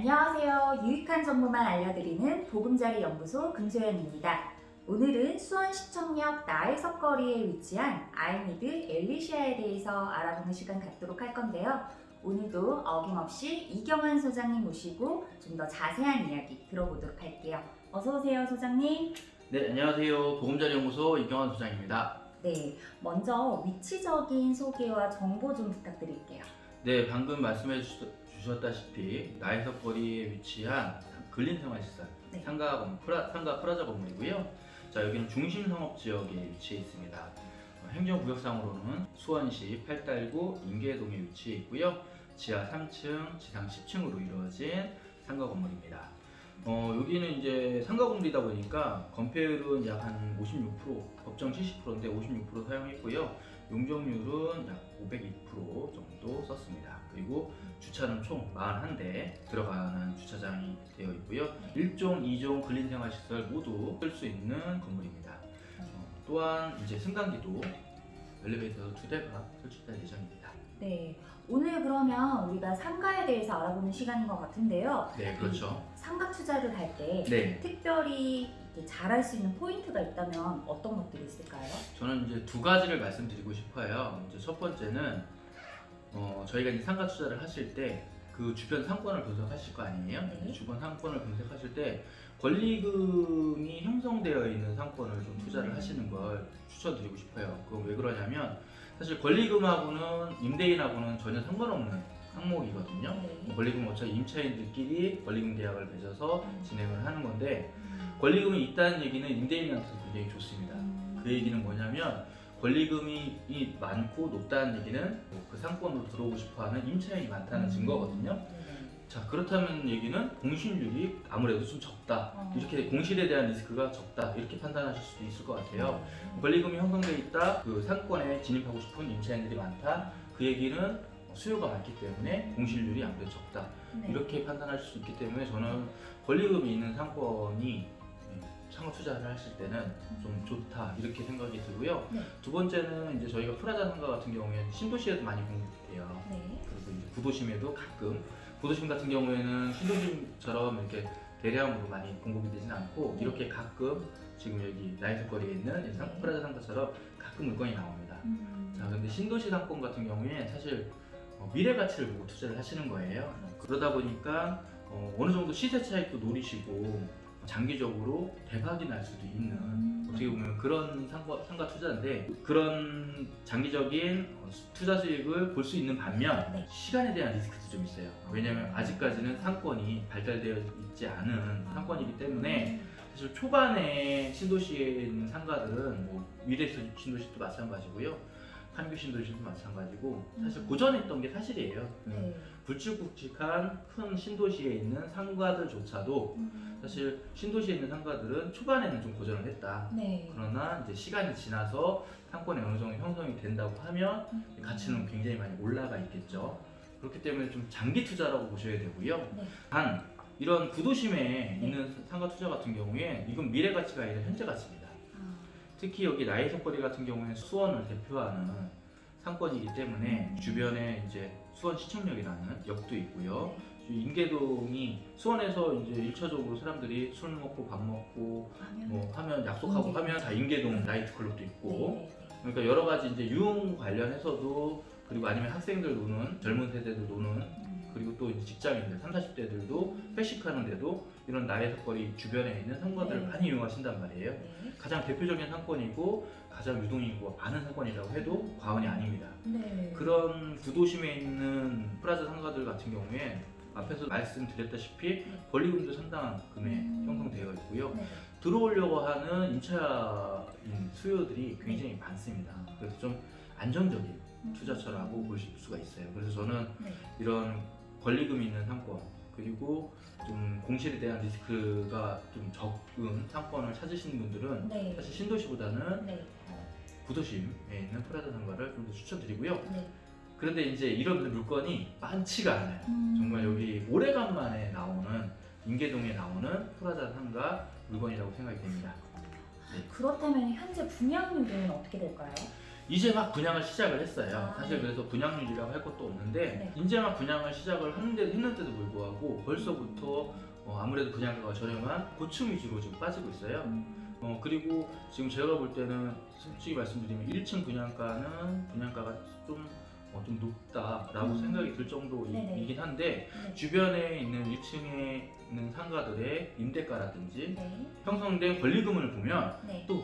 안녕하세요. 유익한 정보만 알려드리는 보금자리 연구소 금소연입니다. 오늘은 수원시청역 나해석거리에 위치한 아이미드 엘리시아에 대해서 알아보는 시간 갖도록 할 건데요. 오늘도 어김없이 이경환 소장님 모시고 좀 더 자세한 이야기 들어보도록 할게요. 어서 오세요, 소장님. 네, 안녕하세요. 보금자리 연구소 이경환 소장입니다. 네, 먼저 위치적인 소개와 정보 좀 부탁드릴게요. 네, 방금 말씀해 주셨다시피 나해석거리에 위치한 근린생활시설 네. 상가 프라자 건물이고요. 자, 여기는 중심상업지역에 위치해 있습니다. 행정구역상으로는 수원시 팔달구 인계동에 위치해 있고요. 지하 3층, 지상 10층으로 이루어진 상가 건물입니다. 여기는 이제 상가 건물이다 보니까 건폐율은 약 한 56%, 법정 70%인데 56% 사용했고요. 용적률은 약 502% 정도 썼습니다. 그리고 주차는 총 41대 들어가는 주차장이 되어 있고요. 1종, 2종 근린생활시설 모두 쓸 수 있는 건물입니다. 또한 이제 승강기도 엘리베이터 2대가 설치될 예정입니다. 네, 오늘 그러면 우리가 상가에 대해서 알아보는 시간인 것 같은데요. 네, 그렇죠. 상가 투자를 할 때 네. 특별히 이렇게 잘할 수 있는 포인트가 있다면 어떤 것들이 있을까요? 저는 이제 두 가지를 말씀드리고 싶어요. 이제 첫 번째는 저희가 이제 상가 투자를 하실 때 그 주변 상권을 분석하실 거 아니에요? 네. 주변 상권을 분석하실 때 권리금이 형성되어 있는 상권을 좀 투자를 하시는 걸 추천드리고 싶어요. 그건 왜 그러냐면 사실 권리금하고는 임대인하고는 전혀 상관없는 항목이거든요. 네. 권리금은 어차피 임차인들끼리 권리금 계약을 맺어서 진행을 하는 건데 권리금이 있다는 얘기는 임대인한테도 굉장히 좋습니다. 그 얘기는 뭐냐면 권리금이 많고 높다는 얘기는 그 상권으로 들어오고 싶어하는 임차인이 많다는 증거거든요. 자, 그렇다면 얘기는 공실률이 아무래도 좀 적다. 이렇게 공실에 대한 리스크가 적다. 이렇게 판단하실 수도 있을 것 같아요. 권리금이 형성돼 있다. 그 상권에 진입하고 싶은 임차인들이 많다. 그 얘기는 수요가 많기 때문에 공실률이 아무래도 적다. 네. 이렇게 판단하실 수 있기 때문에 저는 권리금이 있는 상권이 상가 투자를 하실 때는 좀 좋다 이렇게 생각이 들고요. 네. 두 번째는 이제 저희가 프라자 상가 같은 경우에는 신도시에도 많이 공급돼요. 네. 그리고 이제 구도심에도 가끔 구도심 같은 경우에는 신도심처럼 이렇게 대량으로 많이 공급이 되진 않고 이렇게 가끔 지금 여기 나해석거리에 있는 프라자 상가처럼 가끔 물건이 나옵니다. 자, 근데 신도시 상권 같은 경우에 사실 미래 가치를 보고 투자를 하시는 거예요. 그러다 보니까 어느 정도 시세 차익도 노리시고 장기적으로 대박이 날 수도 있는 어떻게 보면 그런 상가 투자인데 그런 장기적인 투자 수익을 볼 수 있는 반면 네. 시간에 대한 리스크도 좀 있어요. 왜냐하면 아직까지는 상권이 발달되어 있지 않은 상권이기 때문에 사실 초반에 신도시에 있는 상가들은 뭐 미래 신도시도 마찬가지고요. 판교 신도시도 마찬가지고 사실 고전했던 게 사실이에요. 네. 굵직굵직한 큰 신도시에 있는 상가들조차도 사실 신도시에 있는 상가들은 초반에는 좀 고전을 했다. 네. 그러나 이제 시간이 지나서 상권이 어느 정도 형성이 된다고 하면 가치는 굉장히 많이 올라가 있겠죠. 그렇기 때문에 좀 장기 투자라고 보셔야 되고요. 네. 단 이런 구도심에 있는 상가 투자 같은 경우에 이건 미래 가치가 아니라 현재 가치입니다. 특히 여기 나해석거리 같은 경우에는 수원을 대표하는 상권이기 때문에 주변에 이제 수원시청역이라는 역도 있고요. 인계동이 수원에서 이제 1차적으로 사람들이 술 먹고 밥 먹고 뭐 하면 약속하고 하면 다 인계동 나이트클럽도 있고 그러니까 여러 가지 이제 유흥 관련해서도 그리고 아니면 학생들 노는 젊은 세대들 노는 그리고 또 이제 직장인들 30, 40대들도 회식하는데도 이런 나해석거리 주변에 있는 상가들을 많이 이용하신단 말이에요. 가장 대표적인 상권이고 가장 유동인구가 많은 상권이라고 해도 과언이 아닙니다. 네. 그런 구도심에 있는 프라자 상가들 같은 경우에 앞에서 말씀드렸다시피 권리금도 상당한 금액 형성되어 있고요. 네. 들어오려고 하는 임차인 수요들이 굉장히 많습니다. 그래서 좀 안정적인 투자처라고 볼 수가 있어요. 그래서 저는 이런 권리금이 있는 상권 그리고 좀 공실에 대한 리스크가 좀 적은 상권을 찾으시는 분들은 네. 사실 신도시보다는 네. 구도심에 있는 프라자 상가를 좀 더 추천드리고요. 네. 그런데 이제 이런 물건이 많지가 않아요. 정말 여기 오래간만에 나오는 인계동에 나오는 프라자 상가 물건이라고 생각이 됩니다. 그렇다면 현재 분양률은 어떻게 될까요? 이제 막 분양을 시작을 했어요. 아, 사실 네. 그래서 분양률이라고 할 것도 없는데 네. 이제 막 분양을 시작을 했는데도 불구하고 벌써부터 아무래도 분양가가 저렴한 고층 위주로 지금 빠지고 있어요. 그리고 지금 제가 볼 때는 솔직히 말씀드리면 1층 분양가가 좀 높다라고 생각이 들 네네. 정도이긴 한데 네. 주변에 있는 1층에 있는 상가들의 임대가라든지 네. 형성된 권리금을 보면 네. 또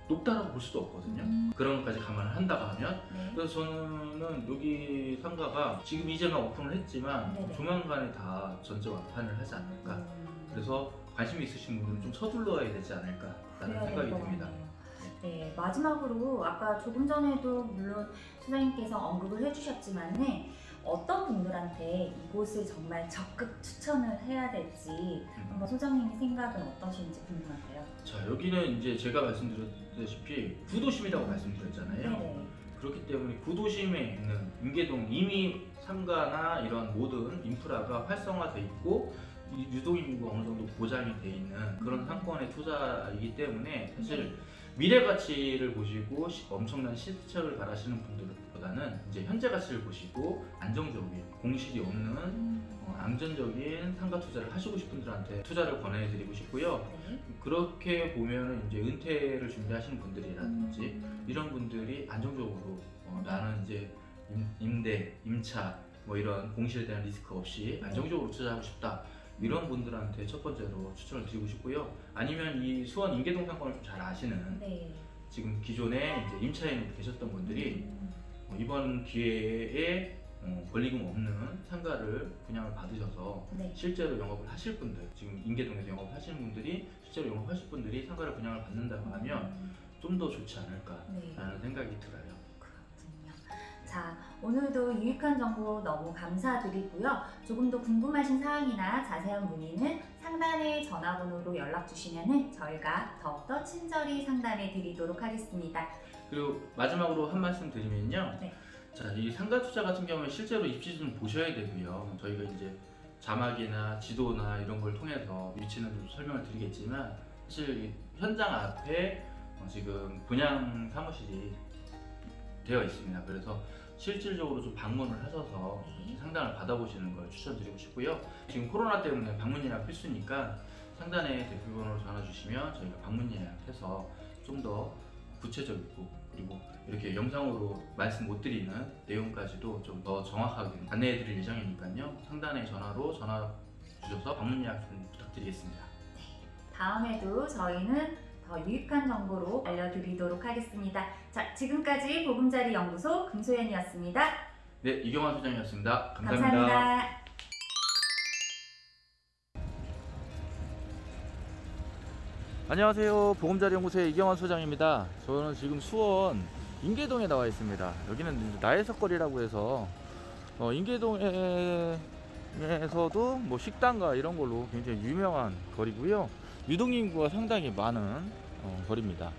높다라고 볼 수도 없거든요. 그런 것까지 감안을 한다고 하면 네. 그래서 저는 여기 상가가 지금 이제만 오픈을 했지만 네네. 조만간에 다 전체 완판을 하지 않을까. 그래서 관심이 있으신 분들은 좀 서둘러야 되지 않을까라는 그래야 생각이 될것 듭니다. 같네요. 네, 마지막으로 아까 조금 전에도 물론 소장님께서 언급을 해주셨지만은 어떤 분들한테 이곳을 정말 적극 추천을 해야 될지 한번 소장님의 생각은 어떠신지 궁금한데요. 자, 여기는 이제 제가 말씀드렸다시피 구도심이라고 말씀드렸잖아요. 네네. 그렇기 때문에 구도심에 있는 인계동 이미 상가나 이런 모든 인프라가 활성화돼 있고 이 유동인구가 어느 정도 보장이 돼 있는 그런 상권의 투자이기 때문에 사실 미래 가치를 보시고 엄청난 시세차익을 바라시는 분들보다는 이제 현재 가치를 보시고 안정적인 공실이 없는 안전적인 상가 투자를 하시고 싶은 분들한테 투자를 권해드리고 싶고요. 네. 그렇게 보면 이제 은퇴를 준비하시는 분들이라든지 이런 분들이 안정적으로 나는 이제 임대, 임차 뭐 이런 공실에 대한 리스크 없이 안정적으로 투자하고 싶다. 이런 분들한테 첫 번째로 추천을 드리고 싶고요. 아니면 이 수원 인계동 상권을 좀 잘 아시는 네. 지금 기존에 이제 임차인으로 계셨던 분들이 이번 기회에 권리금 없는 상가를 분양을 받으셔서 네. 실제로 영업을 하실 분들, 지금 인계동에서 영업을 하시는 분들이 실제로 영업하실 분들이 상가를 분양을 받는다고 하면 좀 더 좋지 않을까라는 네. 생각이 들어요. 그렇군요. 자, 오늘도 유익한 정보 너무 감사드리고요. 조금 더 궁금하신 사항이나 자세한 문의는 상단의 전화번호로 연락 주시면 저희가 더욱더 친절히 상담해 드리도록 하겠습니다. 그리고 마지막으로 한 말씀 드리면요. 네. 자, 이 상가 투자 같은 경우에 실제로 입지 좀 보셔야 되고요. 저희가 이제 자막이나 지도나 이런 걸 통해서 위치는 좀 설명을 드리겠지만 사실 이 현장 앞에 지금 분양 사무실이 되어 있습니다. 그래서 실질적으로 좀 방문을 하셔서 네. 상담을 받아보시는 걸 추천드리고 싶고요. 지금 코로나 때문에 방문 예약 필수니까 상단에 대표번호로 전화 주시면 저희가 방문 예약해서 좀 더 구체적이고 그리고 이렇게 영상으로 말씀 못 드리는 내용까지도 좀 더 정확하게 안내해 드릴 예정이니까요. 상단에 전화로 전화 주셔서 방문 예약 좀 부탁드리겠습니다. 다음에도 저희는 더 유익한 정보로 알려드리도록 하겠습니다. 자, 지금까지 보금자리 연구소 금소연이었습니다. 네, 이경환 소장이었습니다. 감사합니다. 안녕하세요. 보금자리 연구소의 이경환 소장입니다. 저는 지금 수원 인계동에 나와 있습니다. 여기는 이제 나혜석거리라고 해서 인계동에서도 뭐 식당가 이런 걸로 굉장히 유명한 거리고요. 유동인구가 상당히 많은 거리입니다.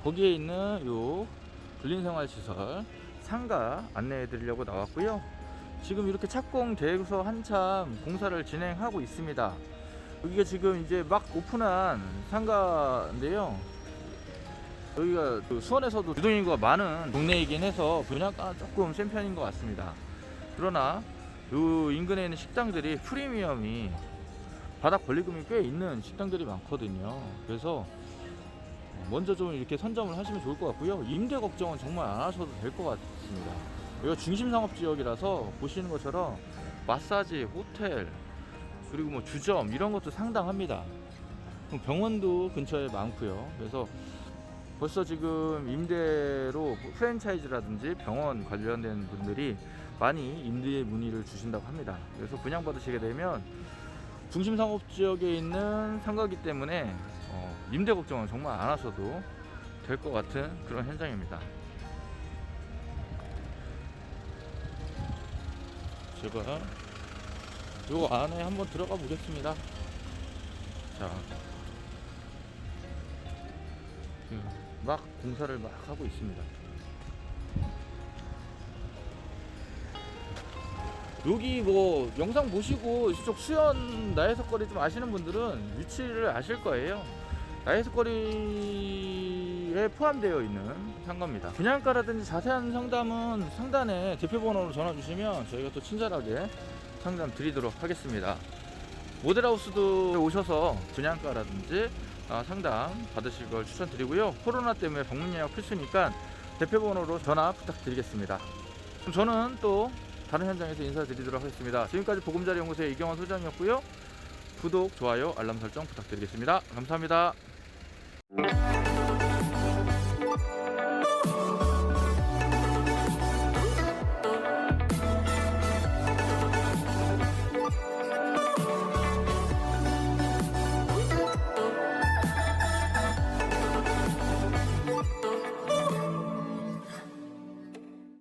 거기에 있는 요 근린생활시설 상가 안내해 드리려고 나왔고요. 지금 이렇게 착공돼서 한참 공사를 진행하고 있습니다. 여기가 지금 이제 막 오픈한 상가인데요. 여기가 그 수원에서도 유동인구가 많은 동네이긴 해서 분양가는 조금 센 편인 것 같습니다. 그러나 이 인근에 있는 식당들이 프리미엄이 바닥 권리금이 꽤 있는 식당들이 많거든요. 그래서 먼저 좀 이렇게 선점을 하시면 좋을 것 같고요. 임대 걱정은 정말 안 하셔도 될 것 같습니다. 여기가 중심 상업 지역이라서 보시는 것처럼 마사지, 호텔, 그리고 뭐 주점 이런 것도 상당합니다. 병원도 근처에 많고요. 그래서 벌써 지금 임대로 프랜차이즈라든지 병원 관련된 분들이 많이 임대 문의를 주신다고 합니다. 그래서 분양받으시게 되면 중심 상업 지역에 있는 상가이기 때문에 임대 걱정은 정말 안 하셔도 될 것 같은 그런 현장입니다. 제가 요 안에 한번 들어가 보겠습니다. 자, 막 공사를 막 하고 있습니다. 여기 뭐 영상 보시고 이쪽 수원 나혜석거리 좀 아시는 분들은 위치를 아실 거예요. 나혜석거리에 포함되어 있는 상가입니다. 분양가라든지 자세한 상담은 상단에 대표번호로 전화 주시면 저희가 또 친절하게 상담 드리도록 하겠습니다. 모델하우스도 오셔서 분양가라든지 상담 받으실 걸 추천드리고요. 코로나 때문에 방문 예약 필수니까 대표번호로 전화 부탁드리겠습니다. 그럼 저는 또 다른 현장에서 인사드리도록 하겠습니다. 지금까지 보금자리 연구소의 이경환 소장이었고요. 구독, 좋아요, 알람 설정 부탁드리겠습니다. 감사합니다.